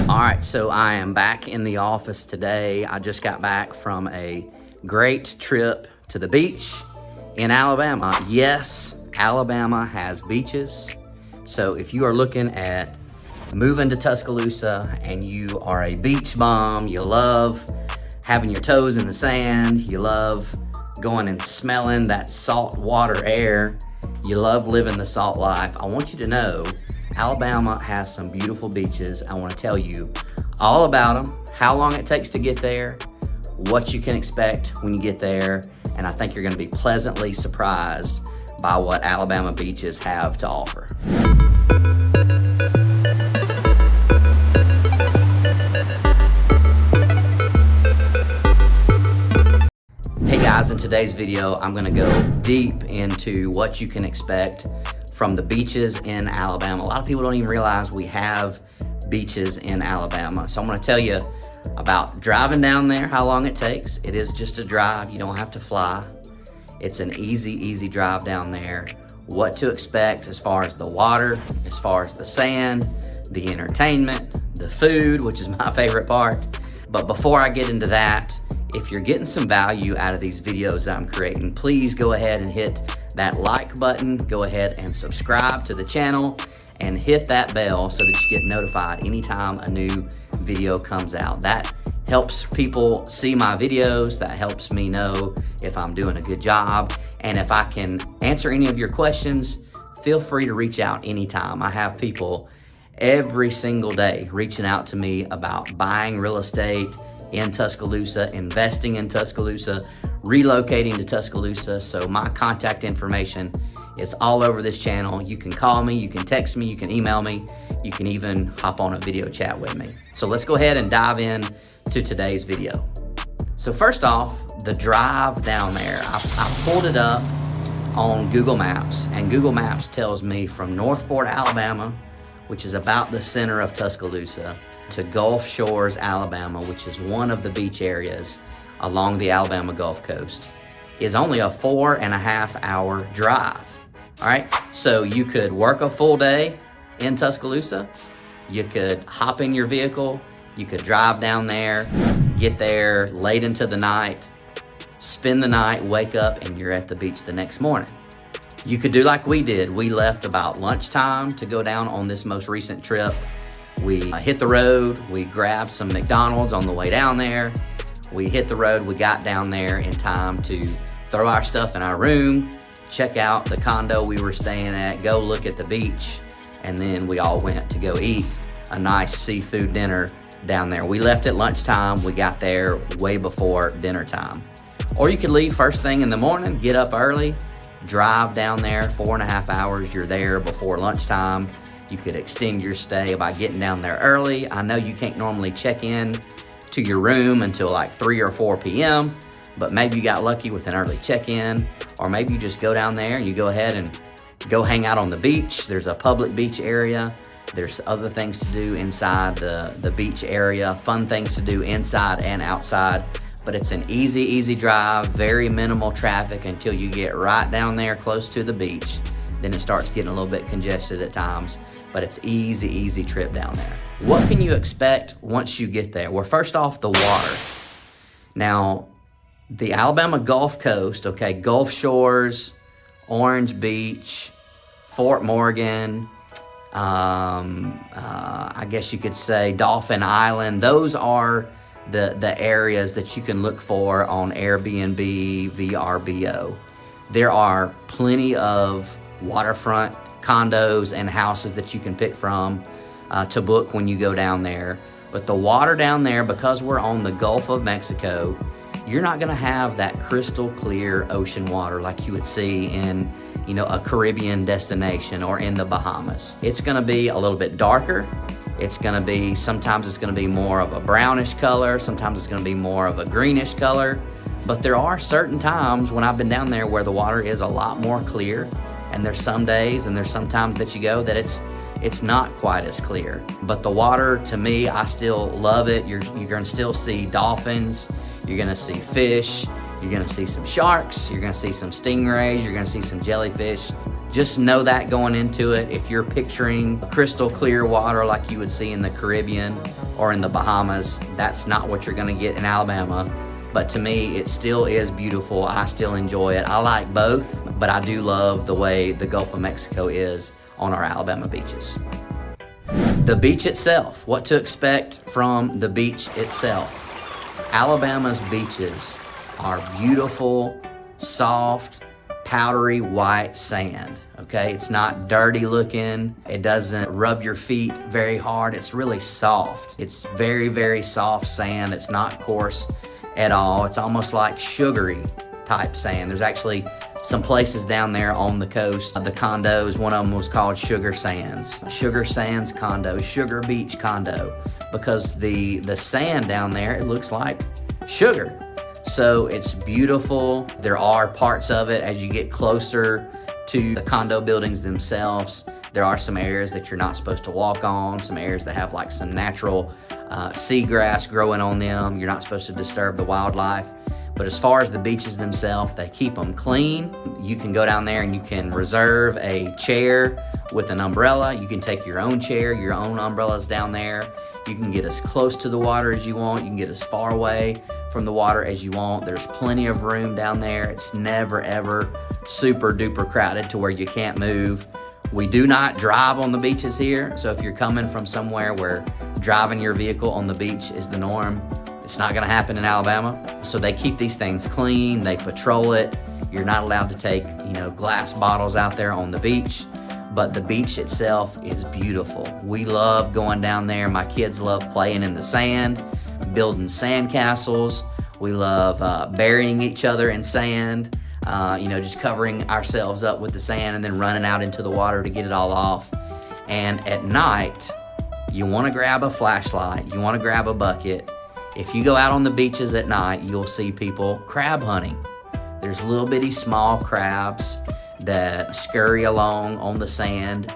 All right, so I am back in the office today. I just got back from a great trip to the beach in Alabama. Yes, Alabama has beaches. So if you are looking at moving to Tuscaloosa and you are a beach bum, you love having your toes in the sand, you love going and smelling that salt water air, you love living the salt life, I want you to know Alabama has some beautiful beaches. I want to tell you all about them, how long it takes to get there, what you can expect when you get there, and I think you're going to be pleasantly surprised by what Alabama beaches have to offer. Hey guys, in today's video, I'm going to go deep into what you can expect from the beaches in Alabama. A lot of people don't even realize we have beaches in Alabama. So I'm gonna tell you about driving down there, how long it takes. It is just a drive, you don't have to fly. It's an easy drive down there. What to expect as far as the water, as far as the sand, the entertainment, the food, which is my favorite part. But before I get into that, if you're getting some value out of these videos that I'm creating, please go ahead and hit that like button, go ahead and subscribe to the channel and hit that bell so that you get notified anytime a new video comes out. That helps people see my videos, that helps me know if I'm doing a good job, and if I can answer any of your questions, feel free to reach out anytime. I have people every single day reaching out to me about buying real estate in Tuscaloosa, investing in Tuscaloosa, relocating to Tuscaloosa. So my contact information is all over this channel. You can call me, you can text me, you can email me, you can even hop on a video chat with me. So let's go ahead and dive in to today's video. So first off, the drive down there, I pulled it up on Google Maps, and Google Maps tells me from Northport, Alabama, which is about the center of Tuscaloosa, to Gulf Shores, Alabama, which is one of the beach areas along the Alabama Gulf Coast, is only a 4.5 hour drive. All right, so you could work a full day in Tuscaloosa, you could hop in your vehicle, you could drive down there, get there late into the night, spend the night, wake up, and you're at the beach the next morning. You could do like we did. We left about lunchtime to go down on this most recent trip. We hit the road, we grabbed some McDonald's on the way down there. We hit the road, we got down there in time to throw our stuff in our room, check out the condo we were staying at, go look at the beach, and then we all went to go eat a nice seafood dinner down there. We left at lunchtime, we got there way before dinner time. Or you could leave first thing in the morning, get up early, drive down there, 4.5 hours, you're there before lunchtime. You could extend your stay by getting down there early. I know you can't normally check in to your room until like 3 or 4 p.m., but maybe you got lucky with an early check-in, or maybe you just go down there and you go ahead and go hang out on the beach. There's a public beach area. There's other things to do inside the beach area, fun things to do inside and outside. But it's an easy drive, very minimal traffic until you get right down there close to the beach. Then it starts getting a little bit congested at times, but it's easy trip down there. What can you expect once you get there? Well, first off, the water. Now, the Alabama Gulf Coast, okay, Gulf Shores, Orange Beach, Fort Morgan, I guess you could say Dolphin Island, those are the areas that you can look for on Airbnb, VRBO. There are plenty of waterfront condos and houses that you can pick from to book when you go down there. But the water down there, because we're on the Gulf of Mexico, you're not gonna have that crystal clear ocean water like you would see in, you know, a Caribbean destination or in the Bahamas. It's gonna be a little bit darker. It's gonna be, sometimes it's gonna be more of a brownish color, sometimes it's gonna be more of a greenish color, but there are certain times when I've been down there where the water is a lot more clear, and there's some days and there's some times that you go that it's not quite as clear. But the water, to me, I still love it. You're gonna still see dolphins, you're gonna see fish, you're gonna see some sharks, you're gonna see some stingrays, you're gonna see some jellyfish, Just know that going into it. If you're picturing crystal clear water like you would see in the Caribbean or in the Bahamas, that's not what you're gonna get in Alabama. But to me, it still is beautiful. I still enjoy it. I like both, but I do love the way the Gulf of Mexico is on our Alabama beaches. The beach itself, what to expect from the beach itself. Alabama's beaches are beautiful, soft, powdery white sand, okay? It's not dirty looking. It doesn't rub your feet very hard. It's really soft. It's very, very soft sand. It's not coarse at all. It's almost like sugary type sand. There's actually some places down there on the coast, the condos, one of them was called Sugar Sands. Sugar Sands condo, Sugar Beach condo, because the sand down there, it looks like sugar. So it's beautiful. There are parts of it as you get closer to the condo buildings themselves. There are some areas that you're not supposed to walk on, some areas that have like some natural seagrass growing on them. You're not supposed to disturb the wildlife. But as far as the beaches themselves, they keep them clean. You can go down there and you can reserve a chair with an umbrella. You can take your own chair, your own umbrellas down there. You can get as close to the water as you want. You can get as far away from the water as you want. There's plenty of room down there. It's never, ever super duper crowded to where you can't move. We do not drive on the beaches here. So if you're coming from somewhere where driving your vehicle on the beach is the norm, it's not gonna happen in Alabama. So they keep these things clean, they patrol it. You're not allowed to take, glass bottles out there on the beach, but the beach itself is beautiful. We love going down there. My kids love playing in the sand, building sand castles. We love burying each other in sand, just covering ourselves up with the sand and then running out into the water to get it all off. And at night, you wanna grab a flashlight, you wanna grab a bucket. If you go out on the beaches at night, you'll see people crab hunting. There's little bitty small crabs that scurry along on the sand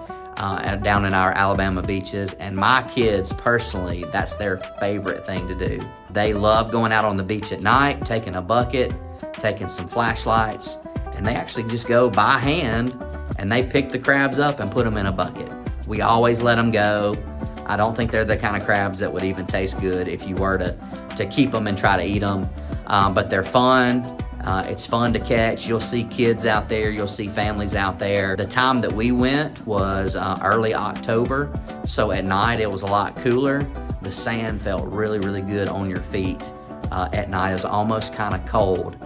down in our Alabama beaches. And my kids, personally, that's their favorite thing to do. They love going out on the beach at night, taking a bucket, taking some flashlights, and they actually just go by hand and they pick the crabs up and put them in a bucket. We always let them go. I don't think they're the kind of crabs that would even taste good if you were to keep them and try to eat them. But they're fun. It's fun to catch. You'll see kids out there. You'll see families out there. The time that we went was early October. So at night it was a lot cooler. The sand felt really, really good on your feet at night. It was almost kind of cold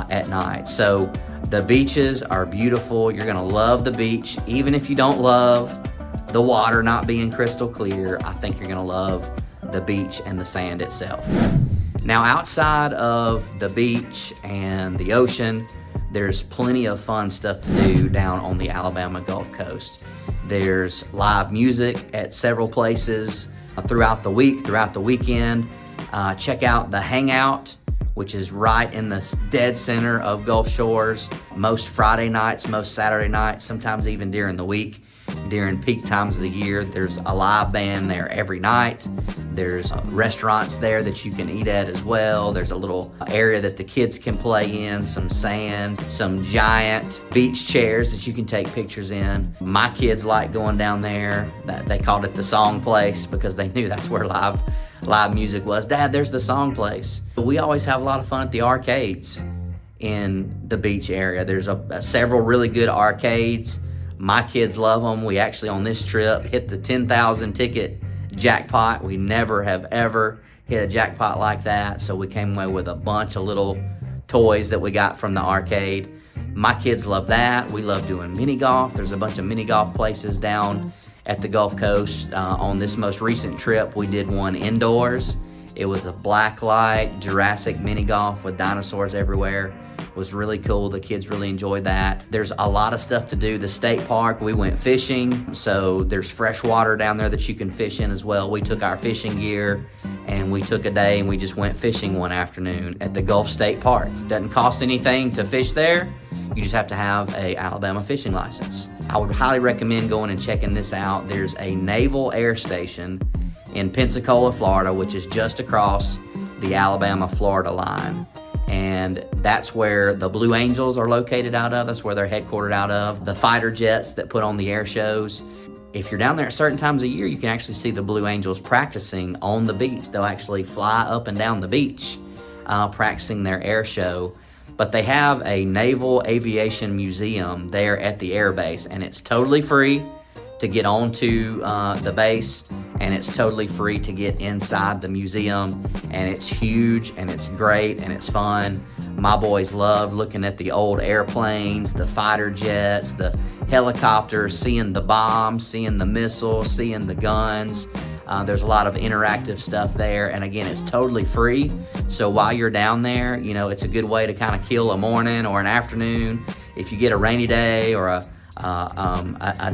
at night. So the beaches are beautiful. You're gonna love the beach. Even if you don't love the water not being crystal clear, I think you're gonna love the beach and the sand itself. Now, outside of the beach and the ocean, there's plenty of fun stuff to do down on the Alabama Gulf Coast. There's live music at several places throughout the week, throughout the weekend. Check out the Hangout, which is right in the dead center of Gulf Shores. Most Friday nights, most Saturday nights, sometimes even during the week. During peak times of the year, there's a live band there every night. There's restaurants there that you can eat at as well. There's a little area that the kids can play in, some sand, some giant beach chairs that you can take pictures in. My kids like going down there. They called it the song place because they knew that's where live music was. Dad, there's the song place. We always have a lot of fun at the arcades in the beach area. There's several really good arcades. My kids love them. We actually, on this trip, hit the 10,000 ticket jackpot. We never have ever hit a jackpot like that. So we came away with a bunch of little toys that we got from the arcade. My kids love that. We love doing mini golf. There's a bunch of mini golf places down at the Gulf Coast. On this most recent trip, we did one indoors. It was a black light Jurassic mini golf with dinosaurs everywhere. It was really cool. The kids really enjoyed that. There's a lot of stuff to do. The state park, we went fishing. So there's fresh water down there that you can fish in as well. We took our fishing gear and we took a day and we just went fishing one afternoon at the Gulf State Park. Doesn't cost anything to fish there. You just have to have a Alabama fishing license. I would highly recommend going and checking this out. There's a naval air station in Pensacola, Florida, which is just across the Alabama-Florida line. and that's where the Blue Angels are located out of. That's where they're headquartered out of. The fighter jets that put on the air shows. If you're down there at certain times of year, you can actually see the Blue Angels practicing on the beach. They'll actually fly up and down the beach practicing their air show. But they have a Naval Aviation Museum there at the air base, and it's totally free to get onto the base, and it's totally free to get inside the museum, and it's huge, and it's great, and it's fun. My boys love looking at the old airplanes, the fighter jets, the helicopters, seeing the bombs, seeing the missiles, seeing the guns. There's a lot of interactive stuff there, and again, it's totally free. So while you're down there, you know, it's a good way to kind of kill a morning or an afternoon. If you get a rainy day or a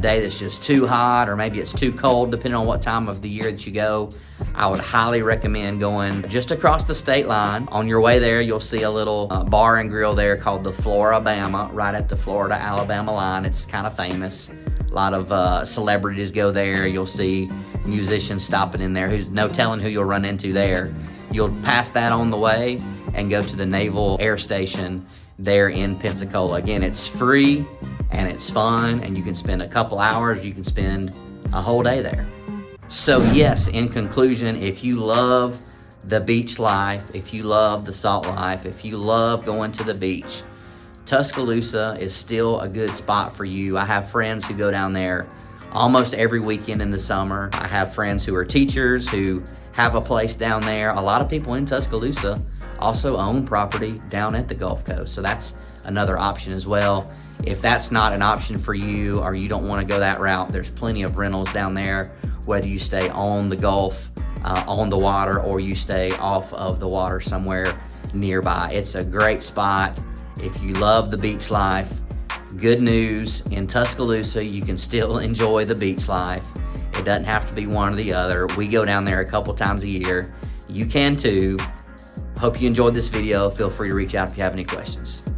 day that's just too hot, or maybe it's too cold, depending on what time of the year that you go, I would highly recommend going just across the state line. On your way there, you'll see a little bar and grill there called the Florabama, right at the Florida-Alabama line. It's kind of famous. A lot of celebrities go there. You'll see musicians stopping in there. No telling who you'll run into there. You'll pass that on the way and go to the Naval Air Station there in Pensacola. Again, it's free and it's fun, and you can spend a couple hours, you can spend a whole day there. So yes, in conclusion, if you love the beach life, if you love the salt life, if you love going to the beach, Tuscaloosa is still a good spot for you. I have friends who go down there almost every weekend in the summer. I have friends who are teachers who have a place down there. A lot of people in Tuscaloosa also own property down at the Gulf Coast, so that's another option as well. If that's not an option for you, or you don't want to go that route, there's plenty of rentals down there, whether you stay on the Gulf, on the water, or you stay off of the water somewhere nearby. It's a great spot. If you love the beach life, good news, in Tuscaloosa, you can still enjoy the beach life. It doesn't have to be one or the other. We go down there a couple times a year. You can too. Hope you enjoyed this video. Feel free to reach out if you have any questions.